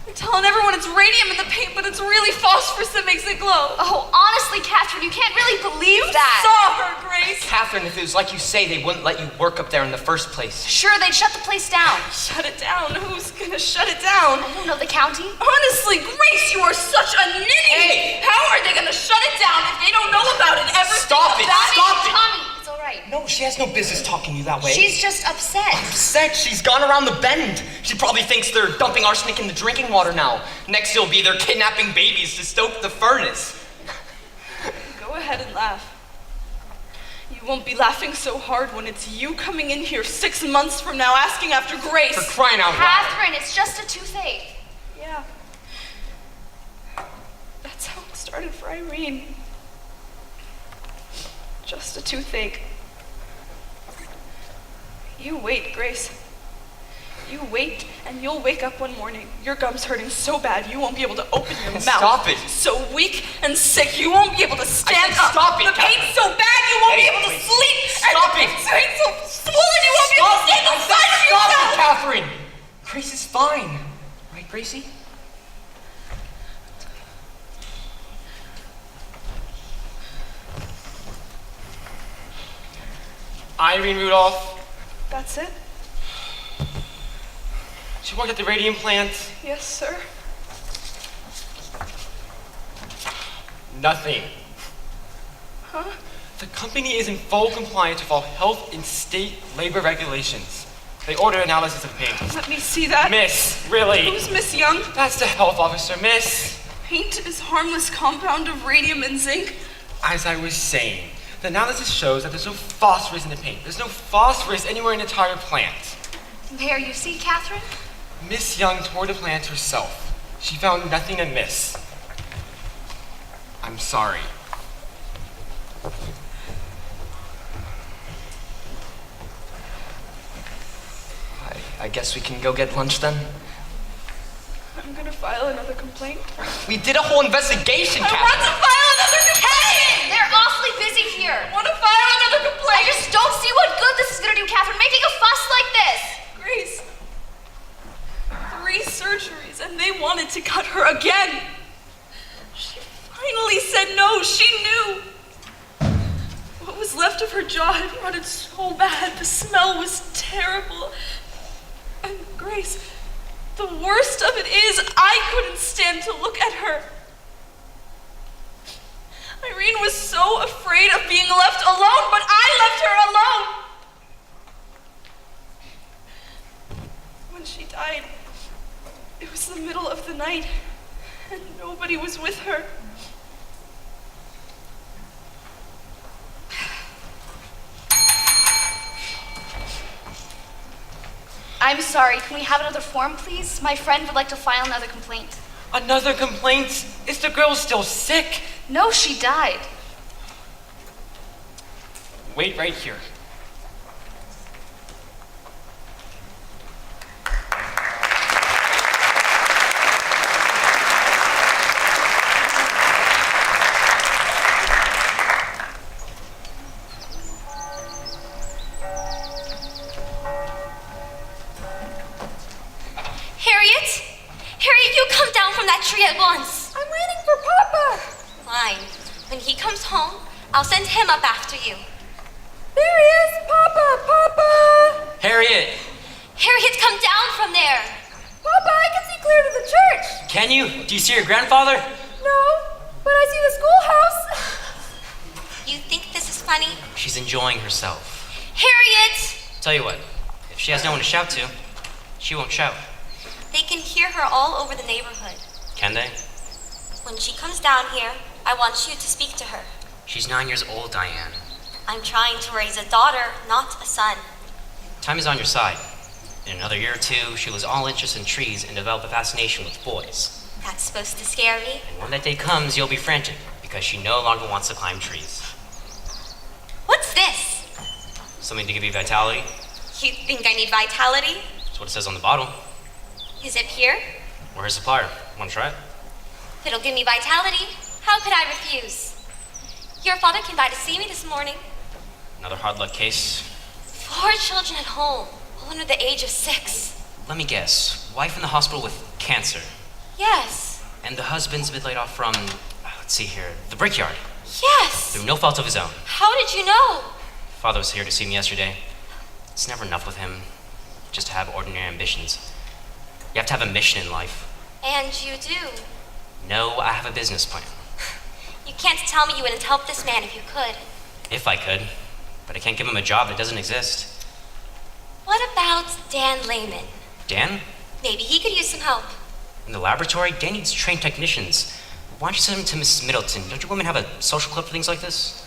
Speaker 9: They're telling everyone it's radium in the paint, but it's really phosphorus that makes it glow.
Speaker 1: Oh, honestly, Catherine, you can't really believe that.
Speaker 9: Saw her, Grace.
Speaker 10: Catherine, if it was like you say, they wouldn't let you work up there in the first place.
Speaker 1: Sure, they'd shut the place down.
Speaker 9: Shut it down? Who's gonna shut it down?
Speaker 1: I don't know, the county?
Speaker 9: Honestly, Grace, you are such a ninny.
Speaker 10: Hey!
Speaker 9: How are they gonna shut it down if they don't know about it ever?
Speaker 10: Stop it! Stop it!
Speaker 1: Tommy, it's all right.
Speaker 10: No, she has no business talking to you that way.
Speaker 1: She's just upset.
Speaker 10: Upset? She's gone around the bend. She probably thinks they're dumping arsenic in the drinking water now. Next it'll be they're kidnapping babies to stoke the furnace.
Speaker 9: Go ahead and laugh. You won't be laughing so hard when it's you coming in here 6 months from now asking after Grace.
Speaker 10: For crying out loud.
Speaker 1: Catherine, it's just a toothache.
Speaker 9: Yeah. That's how it started for Irene. Just a toothache. You wait, Grace. You wait, and you'll wake up one morning. Your gum's hurting so bad you won't be able to open your mouth.
Speaker 10: Stop it.
Speaker 9: So weak and sick you won't be able to stand up.
Speaker 10: Stop it,
Speaker 9: The pain's so bad you won't be able to sleep.
Speaker 10: Stop
Speaker 9: and
Speaker 10: it.
Speaker 9: The pain's so swollen you won't be able to stand inside of
Speaker 10: Stop
Speaker 9: yourself.
Speaker 10: it, Catherine. Grace is fine. Right, Gracie?
Speaker 13: Irene Rudolph.
Speaker 9: That's it?
Speaker 13: She worked at the radium plant.
Speaker 9: Yes, sir.
Speaker 13: Nothing.
Speaker 9: Huh?
Speaker 13: The company is in full compliance with all health and state labor regulations. They ordered analysis of paint.
Speaker 9: Let me see that.
Speaker 13: Miss, really?
Speaker 9: Who's Miss Young?
Speaker 13: That's the health officer, miss.
Speaker 9: Paint is harmless compound of radium and zinc.
Speaker 13: As I was saying, The analysis shows that there's no phosphorus in the paint. There's no phosphorus anywhere in the entire plant.
Speaker 1: There, you see, Catherine?
Speaker 13: Miss Young toured the plant herself. She found nothing amiss. I'm sorry. I guess we can go get lunch then?
Speaker 9: I'm gonna file another complaint.
Speaker 10: We did a whole investigation,
Speaker 9: I
Speaker 10: Catherine.
Speaker 9: want to file another complaint!
Speaker 1: They're awfully busy here.
Speaker 9: I want to file another complaint!
Speaker 1: I just don't see what good this is gonna do, Catherine, making a fuss like this.
Speaker 9: Grace, 3 surgeries and they wanted to cut her again. She finally said no, she knew. What was left of her jaw had rotted so bad, the smell was terrible. And Grace, the worst of it is I couldn't stand to look at her. Irene was so afraid of being left alone, but I left her alone. When she died, it was the middle of the night, and nobody was with her.
Speaker 1: I'm sorry, can we have another form, please? My friend would like to file another complaint.
Speaker 13: Another complaint? Is the girl still sick?
Speaker 1: No, she died.
Speaker 13: Wait right here.
Speaker 7: Harriet, you come down from that tree at once. I'm waiting for Papa. Fine. When he comes home, I'll send him up after you. There he is, Papa, Papa.
Speaker 3: Harriet!
Speaker 7: Harriet, come down from there. Papa, I can see clear to the church.
Speaker 3: Can you? Do you see your grandfather?
Speaker 7: No, but I see the schoolhouse. You think this is funny?
Speaker 3: She's enjoying herself.
Speaker 7: Harriet!
Speaker 3: Tell you what, if she has no one to shout to, she won't shout.
Speaker 7: They can hear her all over the neighborhood.
Speaker 3: Can they?
Speaker 7: When she comes down here, I want you to speak to her.
Speaker 3: She's 9 years old, Diane.
Speaker 7: I'm trying to raise a daughter, not a son.
Speaker 3: Time is on your side. In another year or two, she'll lose all interest in trees and develop a fascination with boys.
Speaker 7: That's supposed to scare me.
Speaker 3: And when that day comes, you'll be frantic because she no longer wants to climb trees.
Speaker 7: What's this?
Speaker 3: Something to give you vitality?
Speaker 7: You think I need vitality?
Speaker 3: That's what it says on the bottle.
Speaker 7: Is it pure?
Speaker 3: We're her supplier. Want to try it?
Speaker 7: If it'll give me vitality, how could I refuse? Your father came by to see me this morning.
Speaker 3: Another hard luck case.
Speaker 7: 4 children at home, all under the age of 6.
Speaker 3: Let me guess. Wife in the hospital with cancer.
Speaker 7: Yes.
Speaker 3: And the husband's been laid off from, let's see here, the brickyard.
Speaker 7: Yes.
Speaker 3: Through no fault of his own.
Speaker 7: How did you know?
Speaker 3: Father was here to see me yesterday. It's never enough with him just to have ordinary ambitions. You have to have a mission in life.
Speaker 7: And you do.
Speaker 3: No, I have a business plan.
Speaker 7: You can't tell me you wouldn't help this man if you could.
Speaker 3: If I could. But I can't give him a job that doesn't exist.
Speaker 7: What about Dan Lehman?
Speaker 3: Dan?
Speaker 7: Maybe he could use some help.
Speaker 3: In the laboratory? Dan needs trained technicians. Why don't you send him to Mrs. Middleton? Don't you women have a social club for things like this?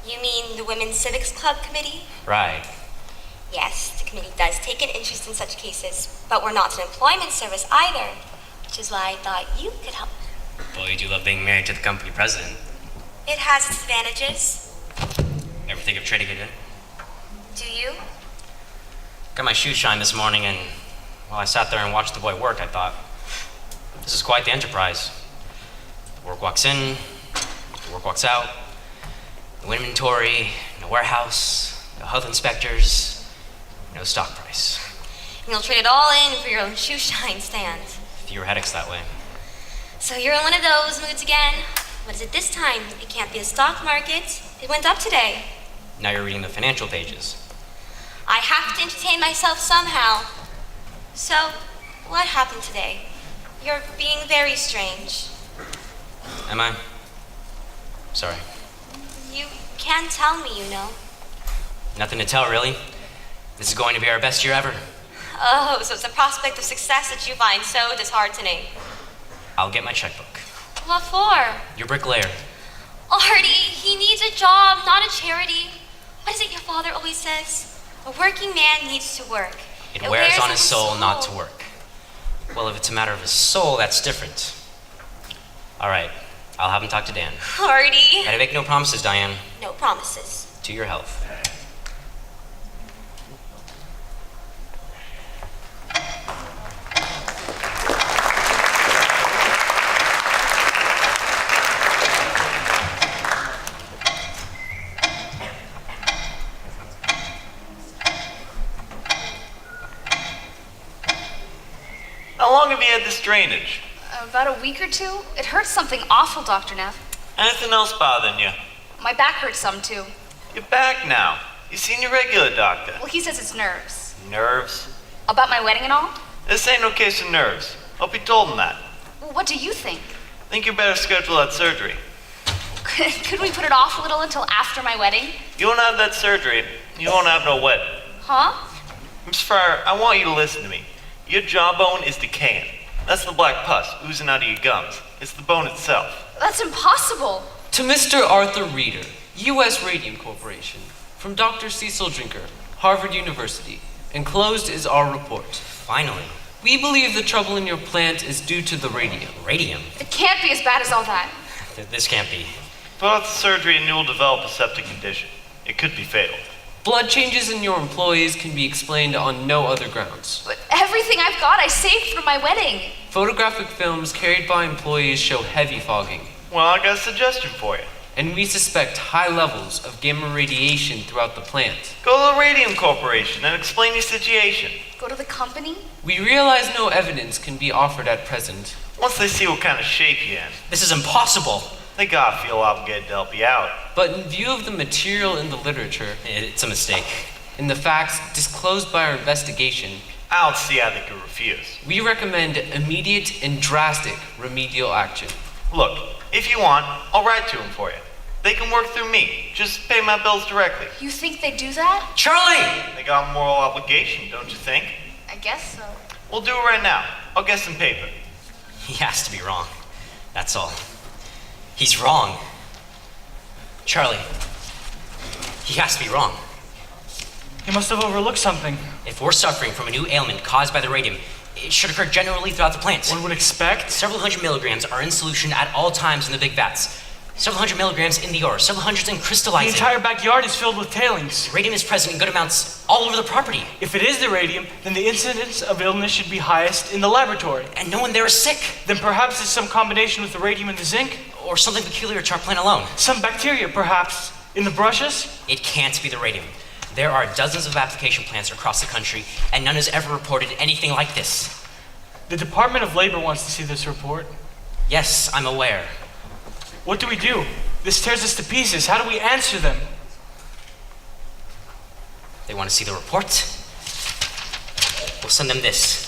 Speaker 7: You mean the Women's Civics Club Committee?
Speaker 3: Right.
Speaker 7: Yes, the committee does take an interest in such cases, but we're not an employment service either, which is why I thought you could help.
Speaker 3: Well, you do love being married to the company president.
Speaker 7: It has its advantages.
Speaker 3: Ever think of trading it in?
Speaker 7: Do you?
Speaker 3: Got my shoes shined this morning, and while I sat there and watched the boy work, I thought, this is quite the enterprise. The work walks in, the work walks out, no inventory, no warehouse, no health inspectors, no stock price.
Speaker 7: And you'll trade it all in for your own shoe shine stand.
Speaker 3: Fewer headaches that way.
Speaker 7: So you're in one of those moods again. What is it this time? It can't be the stock market. It went up today.
Speaker 3: Now you're reading the financial pages.
Speaker 7: I have to entertain myself somehow. So, what happened today? You're being very strange.
Speaker 3: Am I? Sorry.
Speaker 7: You can't tell me, you know.
Speaker 3: Nothing to tell, really. This is going to be our best year ever.
Speaker 7: Oh, so it's the prospect of success that you find so disheartening.
Speaker 3: I'll get my checkbook.
Speaker 7: What for?
Speaker 3: Your bricklayer.
Speaker 7: Artie, he needs a job, not a charity. What is it your father always says? A working man needs to work.
Speaker 3: It wears on his soul not to work. Well, if it's a matter of his soul, that's different. All right, I'll have him talk to Dan.
Speaker 7: Artie.
Speaker 3: Gotta make no promises, Diane.
Speaker 7: No promises.
Speaker 3: To your health.
Speaker 16: How long have you had this drainage?
Speaker 1: About a week or two. It hurts something awful, Dr. Neff.
Speaker 16: Anything else bothering you?
Speaker 1: My back hurts some too.
Speaker 16: You're back now. You seen your regular doctor.
Speaker 1: Well, he says it's nerves.
Speaker 16: Nerves?
Speaker 1: About my wedding and all?
Speaker 16: This ain't no case of nerves. Hope you told him that.
Speaker 1: Well, what do you think?
Speaker 16: Think you better schedule that surgery.
Speaker 1: Could we put it off a little until after my wedding?
Speaker 16: You won't have that surgery. You won't have no wedding.
Speaker 1: Huh?
Speaker 16: Miss Fryer, I want you to listen to me. Your jawbone is decaying. That's the black pus oozing out of your gums. It's the bone itself.
Speaker 1: That's impossible.
Speaker 17: To Mr. Arthur Reeder, U.S. Radium Corporation, from Dr. Cecil Drinker, Harvard University. Enclosed is our report.
Speaker 3: Finally.
Speaker 17: We believe the trouble in your plant is due to the radium.
Speaker 3: Radium?
Speaker 1: It can't be as bad as all that.
Speaker 3: This can't be.
Speaker 16: Put off the surgery and you will develop a septic condition. It could be fatal.
Speaker 17: Blood changes in your employees can be explained on no other grounds.
Speaker 1: But everything I've got I saved for my wedding.
Speaker 17: Photographic films carried by employees show heavy fogging.
Speaker 16: Well, I got a suggestion for you.
Speaker 17: And we suspect high levels of gamma radiation throughout the plant.
Speaker 16: Go to the Radium Corporation and explain your situation.
Speaker 1: Go to the company?
Speaker 17: We realize no evidence can be offered at present.
Speaker 16: Once they see what kind of shape you're in.
Speaker 3: This is impossible.
Speaker 16: They gotta feel obligated to help you out.
Speaker 17: But in view of the material in the literature,
Speaker 3: it's a mistake.
Speaker 17: In the facts disclosed by our investigation,
Speaker 16: I don't see how they could refuse.
Speaker 17: We recommend immediate and drastic remedial action.
Speaker 16: Look, if you want, I'll write to them for you. They can work through me. Just pay my bills directly.
Speaker 1: You think they do that?
Speaker 3: Charlie!
Speaker 16: They got a moral obligation, don't you think?
Speaker 1: I guess so.
Speaker 16: We'll do it right now. I'll get some paper.
Speaker 3: He has to be wrong. That's all. He's wrong. Charlie. He has to be wrong.
Speaker 12: He must have overlooked something.
Speaker 3: If we're suffering from a new ailment caused by the radium, it should occur generally throughout the plant.
Speaker 12: One would expect.
Speaker 3: Several hundred milligrams are in solution at all times in the big vats. Several hundred milligrams in the ore, several hundreds in crystallizing.
Speaker 12: The entire backyard is filled with tailings.
Speaker 3: Radium is present in good amounts all over the property.
Speaker 12: If it is the radium, then the incidence of illness should be highest in the laboratory.
Speaker 3: And no one there is sick.
Speaker 12: Then perhaps it's some combination with the radium and the zinc.
Speaker 3: Or something peculiar to our plant alone.
Speaker 12: Some bacteria, perhaps, in the brushes?
Speaker 3: It can't be the radium. There are dozens of application plants across the country, and none has ever reported anything like this.
Speaker 12: The Department of Labor wants to see this report.
Speaker 3: Yes, I'm aware.
Speaker 12: What do we do? This tears us to pieces. How do we answer them?
Speaker 3: They want to see the report? We'll send them this.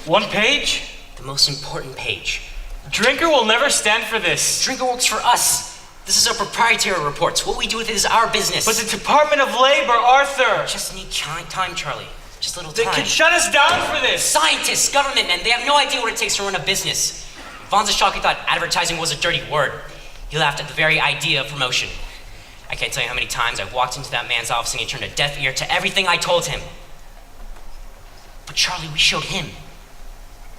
Speaker 12: 1 page?
Speaker 3: The most important page.
Speaker 12: Drinker will never stand for this.
Speaker 3: Drinker works for us. This is our proprietary reports. What we do with it is our business.
Speaker 12: But the Department of Labor, Arthur!
Speaker 3: Just need time, Charlie. Just a little
Speaker 12: They
Speaker 3: time.
Speaker 12: can shut us down for this!
Speaker 3: Scientists, government men, they have no idea what it takes to run a business. Von Zishalki thought advertising was a dirty word. He laughed at the very idea of promotion. I can't tell you how many times I walked into that man's office and he turned a deaf ear to everything I told him. But Charlie, we showed him.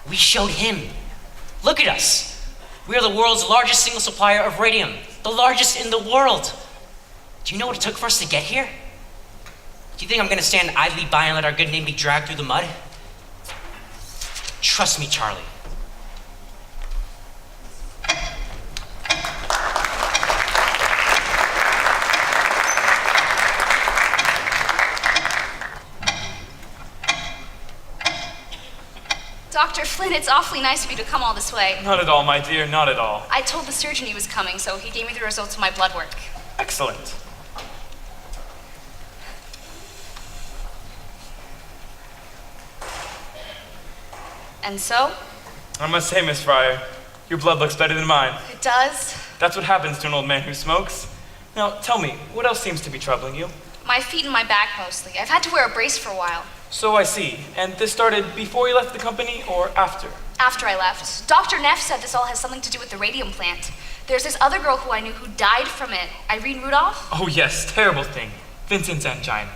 Speaker 3: We showed him. Look at us. We are the world's largest single supplier of radium. The largest in the world. Do you know what it took for us to get here? Do you think I'm gonna stand idly by and let our good name be dragged through the mud? Trust me, Charlie.
Speaker 1: Dr. Flynn, it's awfully nice of you to come all this way.
Speaker 2: Not at all, my dear, not at all.
Speaker 1: I told the surgeon he was coming, so he gave me the results of my blood work.
Speaker 2: Excellent.
Speaker 1: And so?
Speaker 2: I must say, Miss Fryer, your blood looks better than mine.
Speaker 1: It does?
Speaker 2: That's what happens to an old man who smokes. Now, tell me, what else seems to be troubling you?
Speaker 1: My feet and my back mostly. I've had to wear a brace for a while.
Speaker 2: So I see. And this started before you left the company or after?
Speaker 1: After I left, Dr. Neff said this all has something to do with the radium plant. There's this other girl who I knew who died from it. Irene Rudolph?
Speaker 12: Oh yes, terrible thing. Vincent's angina.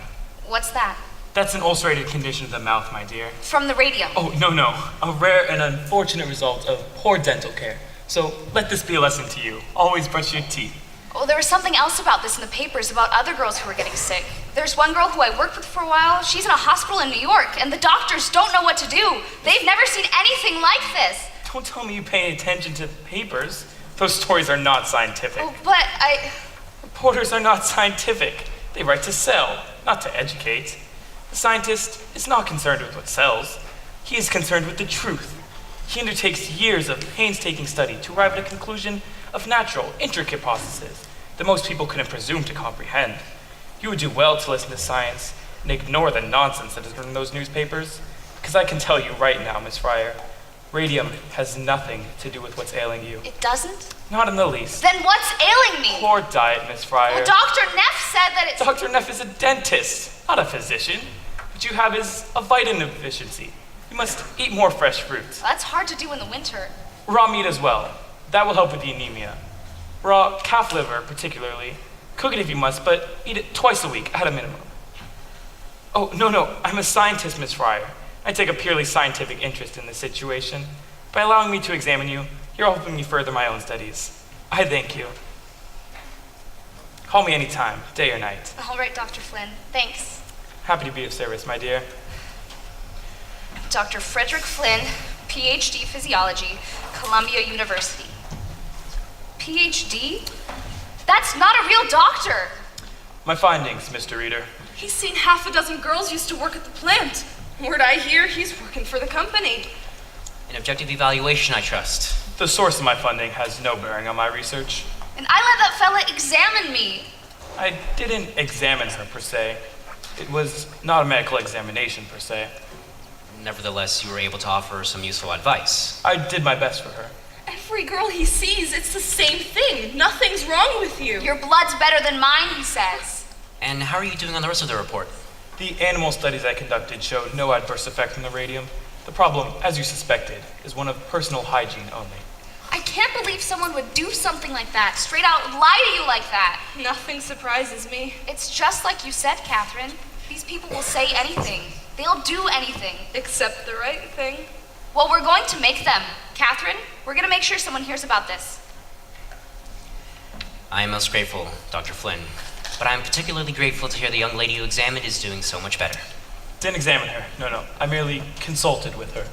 Speaker 1: What's that?
Speaker 12: That's an ulcerated condition of the mouth, my dear.
Speaker 1: From the radium.
Speaker 12: Oh, no. A rare and unfortunate result of poor dental care. So let this be a lesson to you. Always brush your teeth.
Speaker 1: Oh, there was something else about this in the papers about other girls who were getting sick. There's one girl who I worked with for a while. She's in a hospital in New York, and the doctors don't know what to do. They've never seen anything like this.
Speaker 12: Don't tell me you pay attention to papers. Those stories are not scientific.
Speaker 1: Oh, but
Speaker 12: Reporters are not scientific. They write to sell, not to educate. The scientist is not concerned with what sells. He is concerned with the truth. He undertakes years of painstaking study to arrive at a conclusion of natural, intricate processes that most people couldn't presume to comprehend. You would do well to listen to science and ignore the nonsense that is in those newspapers, because I can tell you right now, Miss Fryer, radium has nothing to do with what's ailing you.
Speaker 1: it doesn't?
Speaker 12: Not in the least.
Speaker 1: Then what's ailing me?
Speaker 12: Poor diet, Miss Fryer.
Speaker 1: Well, Dr. Neff said that it's...
Speaker 12: Dr. Neff is a dentist, not a physician. What you have is a vitamin deficiency. You must eat more fresh fruits.
Speaker 1: That's hard to do in the winter.
Speaker 12: Raw meat as well. That will help with the anemia. Raw calf liver, particularly. Cook it if you must, but eat it twice a week at a minimum. Oh, no. I'm a scientist, Miss Fryer. I take a purely scientific interest in this situation. By allowing me to examine you, you're helping me further my own studies. I thank you. Call me anytime, day or night.
Speaker 1: All right, Dr. Flynn. Thanks.
Speaker 12: Happy to be of service, my dear.
Speaker 1: Dr. Frederick Flynn, PhD Physiology, Columbia University. PhD? That's not a real doctor.
Speaker 12: My findings, Mr. Reader.
Speaker 9: He's seen half a dozen girls used to work at the plant. Word I hear, he's working for the company.
Speaker 3: An objective evaluation, I trust.
Speaker 12: The source of my funding has no bearing on my research.
Speaker 1: And I let that fella examine me.
Speaker 12: I didn't examine her, per se. It was not a medical examination, per se.
Speaker 3: Nevertheless, you were able to offer some useful advice.
Speaker 12: I did my best for her.
Speaker 9: Every girl he sees, it's the same thing. Nothing's wrong with you.
Speaker 1: Your blood's better than mine, he says.
Speaker 3: And how are you doing on the rest of the report?
Speaker 12: The animal studies I conducted showed no adverse effect from the radium. The problem, as you suspected, is one of personal hygiene only.
Speaker 1: I can't believe someone would do something like that, straight out lie to you like that.
Speaker 9: Nothing surprises me.
Speaker 1: It's just like you said, Catherine. These people will say anything. They'll do anything.
Speaker 9: Except the right thing.
Speaker 1: Well, we're going to make them. Catherine, we're going to make sure someone hears about this.
Speaker 3: I am most grateful, Dr. Flynn, but I am particularly grateful to hear the young lady you examined is doing so much better.
Speaker 12: Didn't examine her. No. I merely consulted with her.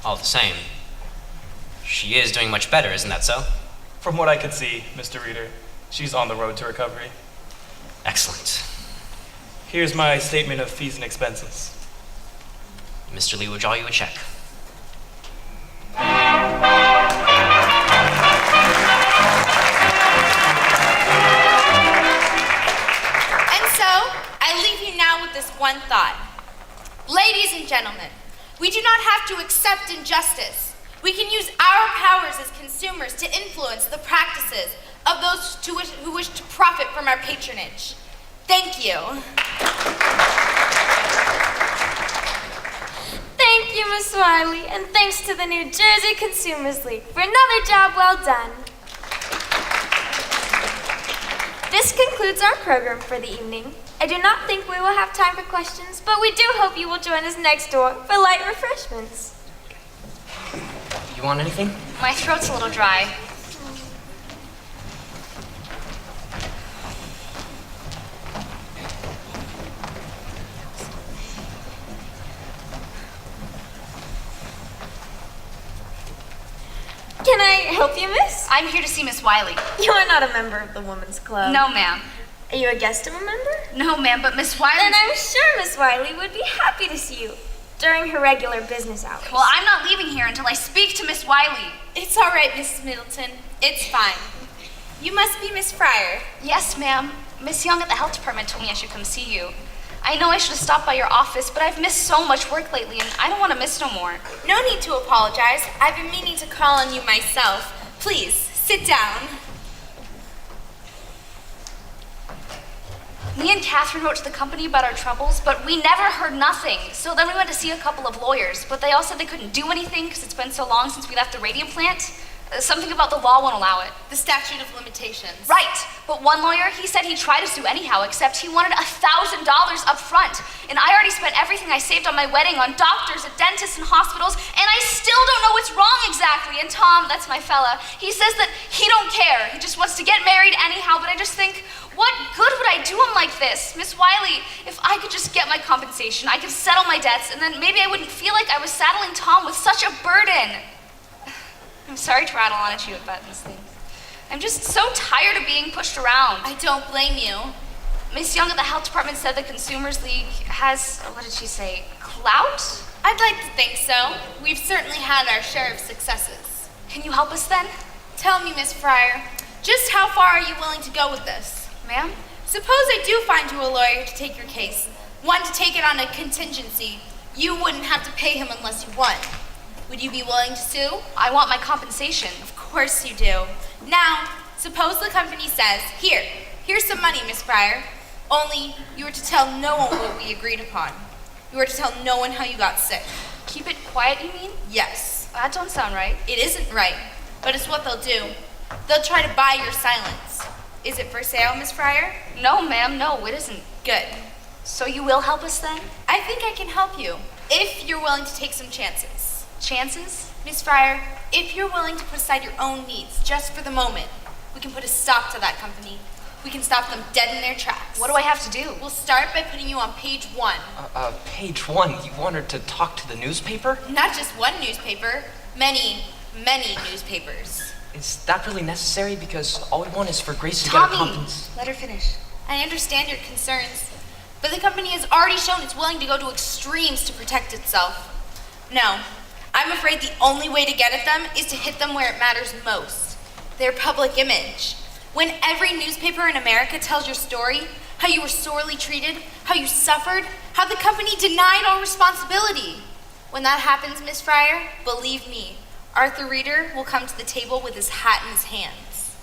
Speaker 3: All the same, she is doing much better, isn't that so?
Speaker 12: From what I could see, Mr. Reader, she's on the road to recovery.
Speaker 3: Excellent.
Speaker 12: Here's my statement of fees and expenses.
Speaker 3: Mr. Lee will draw you a check.
Speaker 18: And so, I leave you now with this one thought. Ladies and gentlemen, we do not have to accept injustice. We can use our powers as consumers to influence the practices of those who wish to profit from our patronage. Thank you.
Speaker 7: Thank you, Miss Wiley, and thanks to the New Jersey Consumers League for another job well done. This concludes our program for the evening. I do not think we will have time for questions, but we do hope you will join us next door for light refreshments.
Speaker 10: You want anything?
Speaker 1: My throat's a little dry.
Speaker 7: Can I help you, miss?
Speaker 1: I'm here to see Miss Wiley.
Speaker 7: You are not a member of the Women's Club.
Speaker 1: No, ma'am.
Speaker 7: Are you a guest of a member?
Speaker 1: No, ma'am, but Miss Wiley...
Speaker 7: Then I'm sure Miss Wiley would be happy to see you during her regular business hours.
Speaker 1: Well, I'm not leaving here until I speak to Miss Wiley.
Speaker 18: It's all right, Mrs. Middleton. It's fine. You must be Miss Fryer.
Speaker 1: Yes, ma'am. Miss Young at the health department told me I should come see you. I know I should have stopped by your office, but I've missed so much work lately, and I don't want to miss no more.
Speaker 18: No need to apologize. I've been meaning to call on you myself. Please, sit down.
Speaker 1: Me and Catherine wrote to the company about our troubles, but we never heard nothing. So then we went to see a couple of lawyers, but they all said they couldn't do anything because it's been so long since we left the radium plant. Something about the law won't allow it.
Speaker 18: The statute of limitations.
Speaker 1: Right, but one lawyer, he said he'd try to sue anyhow, except he wanted $1,000 up front. And I already spent everything I saved on my wedding on doctors, and dentists, and hospitals, and I still don't know what's wrong exactly. And Tom, that's my fella, he says that he don't care. He just wants to get married anyhow, but I just think, what good would I do him like this? Miss Wiley, if I could just get my compensation, I could settle my debts, and then maybe I wouldn't feel like I was saddling Tom with such a burden. I'm sorry to rattle on at you about these things. I'm just so tired of being pushed around.
Speaker 18: I don't blame you.
Speaker 1: Miss Young at the health department said the Consumers League has, what did she say, clout?
Speaker 18: I'd like to think so. We've certainly had our share of successes.
Speaker 1: Can you help us then?
Speaker 18: Tell me, Miss Fryer, just how far are you willing to go with this?
Speaker 1: Ma'am?
Speaker 18: Suppose I do find you a lawyer to take your case. One to take it on a contingency. You wouldn't have to pay him unless you won. Would you be willing to sue?
Speaker 1: I want my compensation.
Speaker 18: Of course you do. Now, suppose the company says, here's some money, Miss Fryer. Only you were to tell no one what we agreed upon. You were to tell no one how you got sick.
Speaker 1: Keep it quiet, you mean?
Speaker 18: Yes.
Speaker 1: That don't sound right.
Speaker 18: It isn't right, but it's what they'll do. They'll try to buy your silence. Is it for sale, Miss Fryer?
Speaker 1: No, ma'am, no, it isn't.
Speaker 18: Good.
Speaker 1: So you will help us then?
Speaker 18: I think I can help you, if you're willing to take some chances.
Speaker 1: Chances?
Speaker 18: Miss Fryer, if you're willing to put aside your own needs just for the moment, we can put a stop to that company. We can stop them dead in their tracks.
Speaker 1: What do I have to do?
Speaker 18: We'll start by putting you on page 1.
Speaker 10: Page 1? You want her to talk to the newspaper?
Speaker 18: Not just one newspaper, many newspapers.
Speaker 10: Is that really necessary? Because all we want is for Grace to get a compensation.
Speaker 1: Let her finish.
Speaker 18: I understand your concerns, but the company has already shown it's willing to go to extremes to protect itself. No, I'm afraid the only way to get at them is to hit them where it matters most, their public image. When every newspaper in America tells your story, how you were sorely treated, how you suffered, how the company denied all responsibility. When that happens, Miss Fryer, believe me, Arthur Reeder will come to the table with his hat in his hands.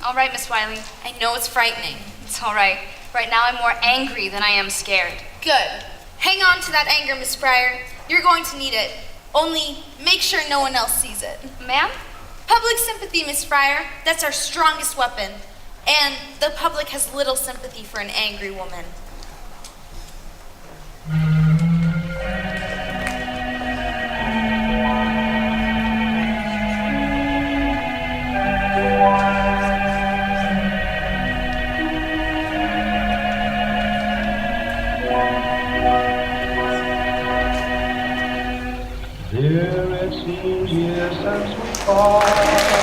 Speaker 1: All right, Miss Wiley.
Speaker 18: I know it's frightening.
Speaker 1: It's all right. Right now I'm more angry than I am scared.
Speaker 18: Good. Hang on to that anger, Miss Fryer. You're going to need it. Only make sure no one else sees it.
Speaker 1: Ma'am?
Speaker 18: Public sympathy, Miss Fryer. That's our strongest weapon. And the public has little sympathy for an angry woman.
Speaker 19: Dear, it seems years since we fought.